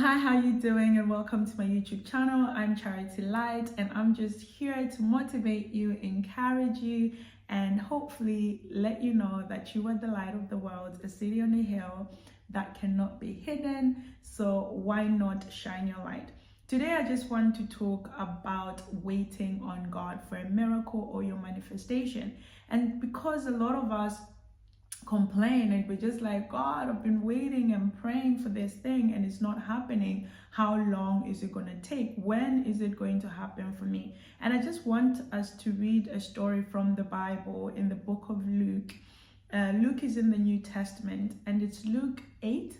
Hi, how you doing? And welcome to my YouTube channel. I'm Charity Light, and I'm just here to motivate you, encourage you, and hopefully let you know that you are the light of the world, a city on a hill that cannot be hidden. So why not shine your light? Today, I just want to talk about waiting on God for a miracle or your manifestation. And because a lot of us complain and we're just like, God, I've been waiting and praying for this thing and it's not happening. How long is it going to take? When is it going to happen for me? And I just want us to read a story from the Bible in the book of Luke. Luke is in the New Testament, and it's Luke 8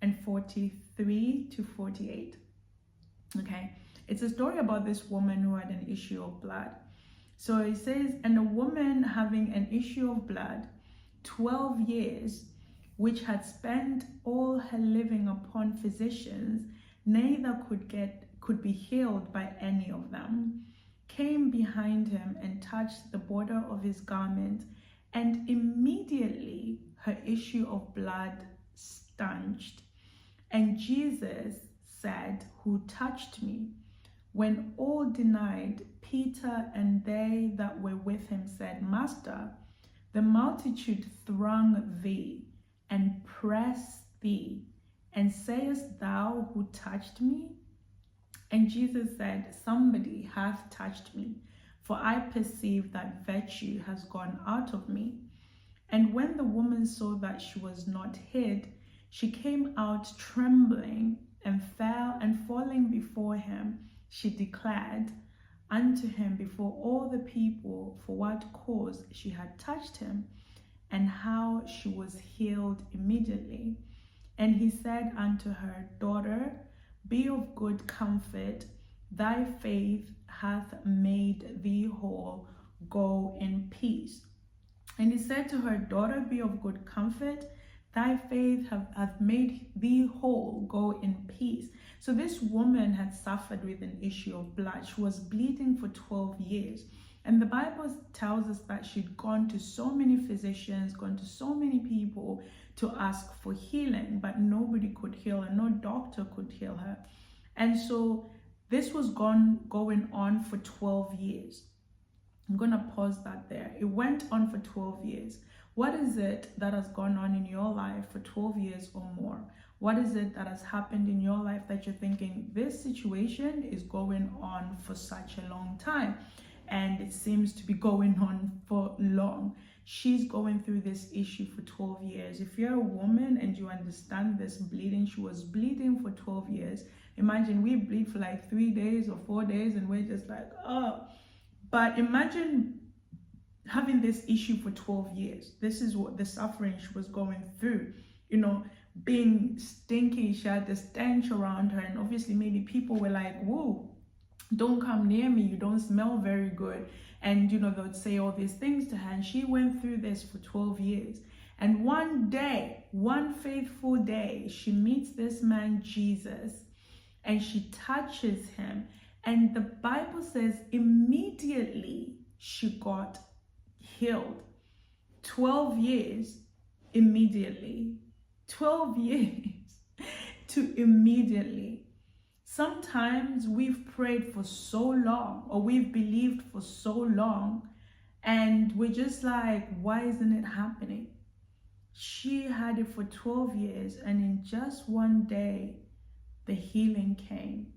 and 43 to 48. Okay, it's a story about this woman who had an issue of blood. So it says, and a woman having an issue of blood 12 years, which had spent all her living upon physicians, neither could be healed by any of them, came behind him and touched the border of his garment, and immediately her issue of blood stanched. And Jesus said, "Who touched me?" When all denied, Peter and they that were with him said, "Master, the multitude throng thee and press thee, and sayest thou, who touched me?" And Jesus said, "Somebody hath touched me, for I perceive that virtue has gone out of me." And when the woman saw that she was not hid, she came out trembling and fell, and falling before him, she declared unto him before all the people for what cause she had touched him, and how she was healed immediately. And he said unto her, "Daughter, be of good comfort, thy faith hath made thee whole, go in peace." And he said to her, "Daughter, be of good comfort, thy faith hath made thee whole, go in peace." So this woman had suffered with an issue of blood. She was bleeding for 12 years. And the Bible tells us that she'd gone to so many physicians, gone to so many people to ask for healing, but nobody could heal her, no doctor could heal her. And so this was going on for 12 years. I'm going to pause that there. It went on for 12 years. What is it that has gone on in your life for 12 years or more? What is it that has happened in your life that you're thinking, this situation is going on for such a long time, and it seems to be going on for long? She's going through this issue for 12 years. If you're a woman and you understand this bleeding, she was bleeding for 12 years. Imagine we bleed for like 3 days or 4 days and we're just like, oh. But imagine having this issue for 12 years. This is what the suffering she was going through, being stinky. She had the stench around her, and obviously maybe people were like, "Whoa, don't come near me, you don't smell very good." And they would say all these things to her, and she went through this for 12 years. And one day, one faithful day, she meets this man Jesus, and she touches him, and the Bible says immediately she got healed. 12 years, immediately. 12 years to immediately. Sometimes we've prayed for so long, or we've believed for so long, and we're just like, why isn't it happening? She had it for 12 years, and in just one day, the healing came.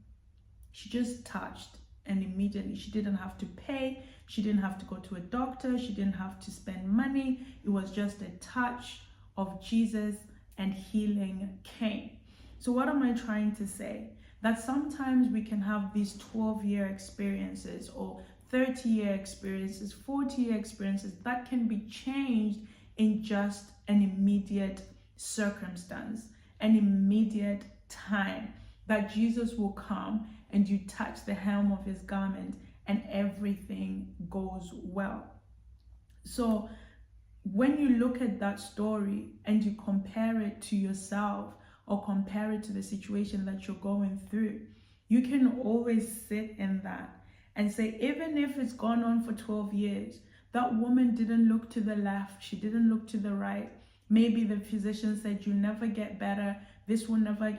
She just touched, and immediately she didn't have to pay. She didn't have to go to a doctor. She didn't have to spend money. It was just a touch of Jesus, and healing came. So what am I trying to say? That sometimes we can have these 12-year experiences, or 30-year experiences, 40-year experiences that can be changed in just an immediate circumstance, an immediate time, that Jesus will come and you touch the hem of his garment and everything goes well. So when you look at that story and you compare it to yourself, or compare it to the situation that you're going through, you can always sit in that and say, even if it's gone on for 12 years, that woman didn't look to the left, she didn't look to the right. Maybe the physician said, "You never get better, this will never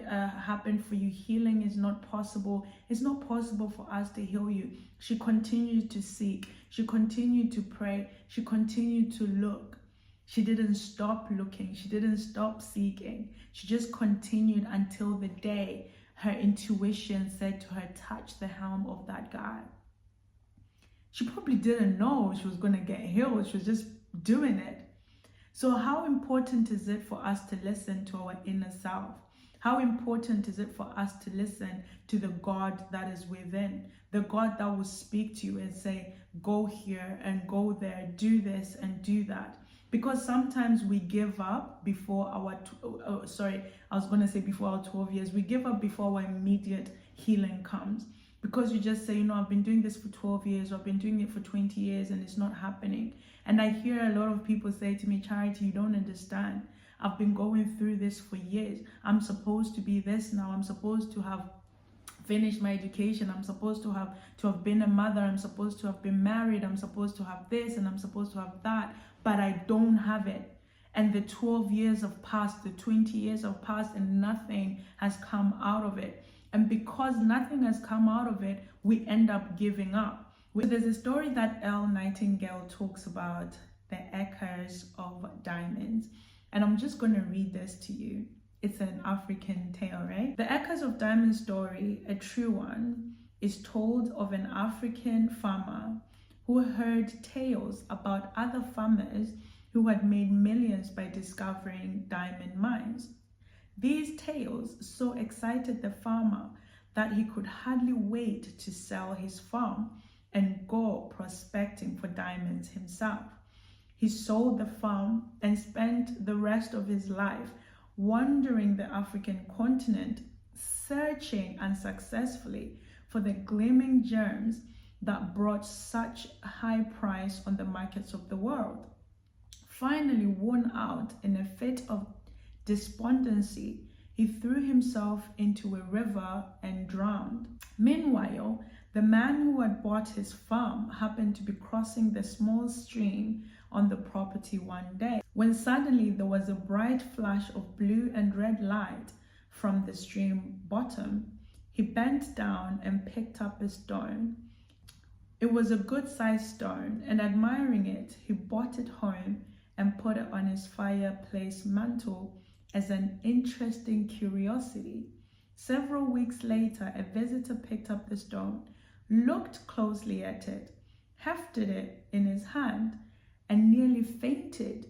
happen for you. Healing is not possible. It's not possible for us to heal you. She continued to seek. She continued to pray. She continued to look. She didn't stop looking. She didn't stop seeking. She just continued until the day her intuition said to her, touch the helm of that guy. She probably didn't know she was going to get healed. She was just doing it. So how important is it for us to listen to our inner self? How important is it for us to listen to the God that is within? The God that will speak to you and say, go here and go there, do this and do that. Because sometimes we give up before our, before our 12 years. We give up before our immediate healing comes. Because you just say, I've been doing this for 12 years, or I've been doing it for 20 years and it's not happening. And I hear a lot of people say to me, Charity, you don't understand. I've been going through this for years. I'm supposed to be this now. I'm supposed to have finished my education. I'm supposed to have been a mother. I'm supposed to have been married. I'm supposed to have this and I'm supposed to have that, but I don't have it. And the 12 years have passed, the 20 years have passed, and nothing has come out of it. And because nothing has come out of it, we end up giving up. There's a story that Elle Nightingale talks about, the echoes of diamonds. And I'm just going to read this to you. It's an African tale, right? The Echoes of Diamonds story, a true one, is told of an African farmer who heard tales about other farmers who had made millions by discovering diamond mines. These tales so excited the farmer that he could hardly wait to sell his farm and go prospecting for diamonds himself. He sold the farm and spent the rest of his life wandering the African continent, searching unsuccessfully for the gleaming gems that brought such a high price on the markets of the world. Finally, worn out in a fit of despondency, he threw himself into a river and drowned. Meanwhile, the man who had bought his farm happened to be crossing the small stream on the property one day, when suddenly there was a bright flash of blue and red light from the stream bottom. He bent down and picked up a stone. It was a good-sized stone, and admiring it, he brought it home and put it on his fireplace mantle as an interesting curiosity. Several weeks later, a visitor picked up the stone, looked closely at it, hefted it in his hand, and nearly fainted.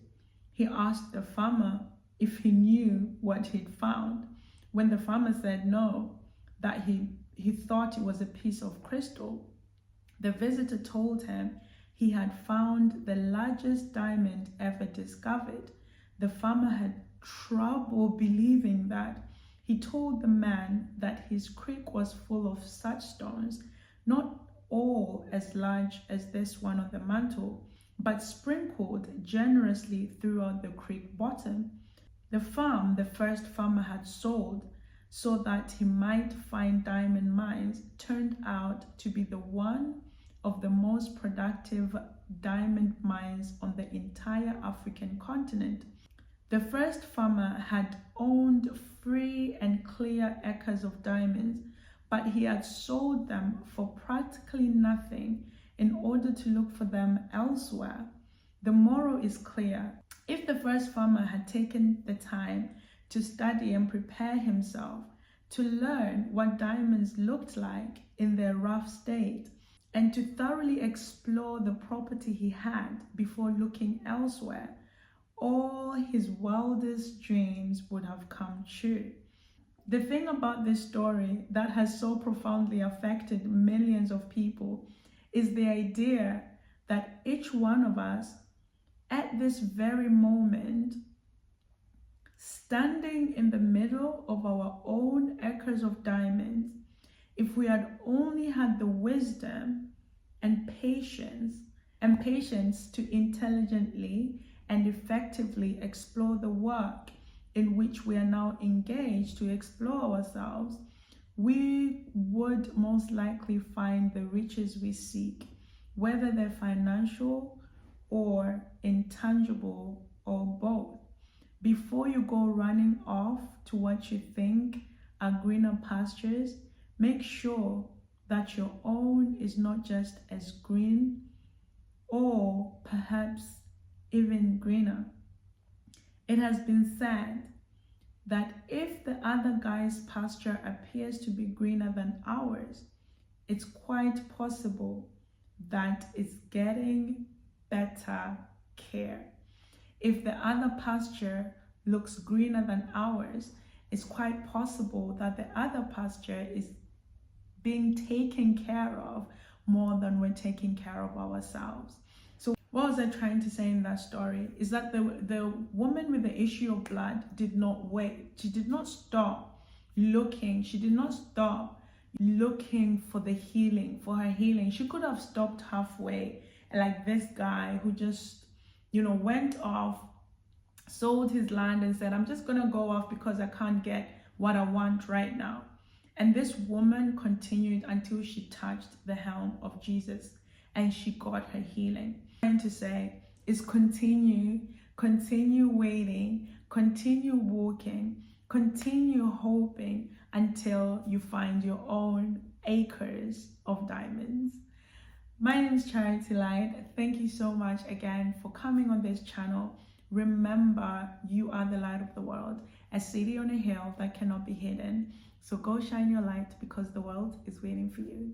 He asked the farmer if he knew what he'd found. When the farmer said no, that he thought it was a piece of crystal, the visitor told him he had found the largest diamond ever discovered. The farmer had trouble believing that. He told the man that his creek was full of such stones, not all as large as this one on the mantle, but sprinkled generously throughout the creek bottom. The farm the first farmer had sold so that he might find diamond mines turned out to be the one of the most productive diamond mines on the entire African continent. The first farmer had owned free and clear acres of diamonds, but he had sold them for practically nothing in order to look for them elsewhere. The moral is clear. If the first farmer had taken the time to study and prepare himself to learn what diamonds looked like in their rough state, and to thoroughly explore the property he had before looking elsewhere, all his wildest dreams would have come true. The thing about this story that has so profoundly affected millions of people is the idea that each one of us, at this very moment, standing in the middle of our own acres of diamonds, if we had only had the wisdom and patience to intelligently and effectively explore the work in which we are now engaged to explore ourselves, we would most likely find the riches we seek, whether they're financial or intangible or both. before you go running off to what you think are greener pastures, make sure that your own is not just as green or perhaps even greener. It has been said that if the other guy's pasture appears to be greener than ours, it's quite possible that it's getting better care. If the other pasture looks greener than ours, it's quite possible that the other pasture is being taken care of more than we're taking care of ourselves. So what was I trying to say in that story is that the woman with the issue of blood did not wait. She did not stop looking. She did not stop looking for the healing, for her healing. She could have stopped halfway, like this guy who just, went off, sold his land and said, I'm just going to go off because I can't get what I want right now. And this woman continued until she touched the hem of Jesus and she got her healing. What I'm trying to say is continue waiting, continue walking, continue hoping until you find your own acres of diamonds. My name is Charity Light. Thank you so much again for coming on this channel. Remember, you are the light of the world, a city on a hill that cannot be hidden. So go shine your light because the world is waiting for you.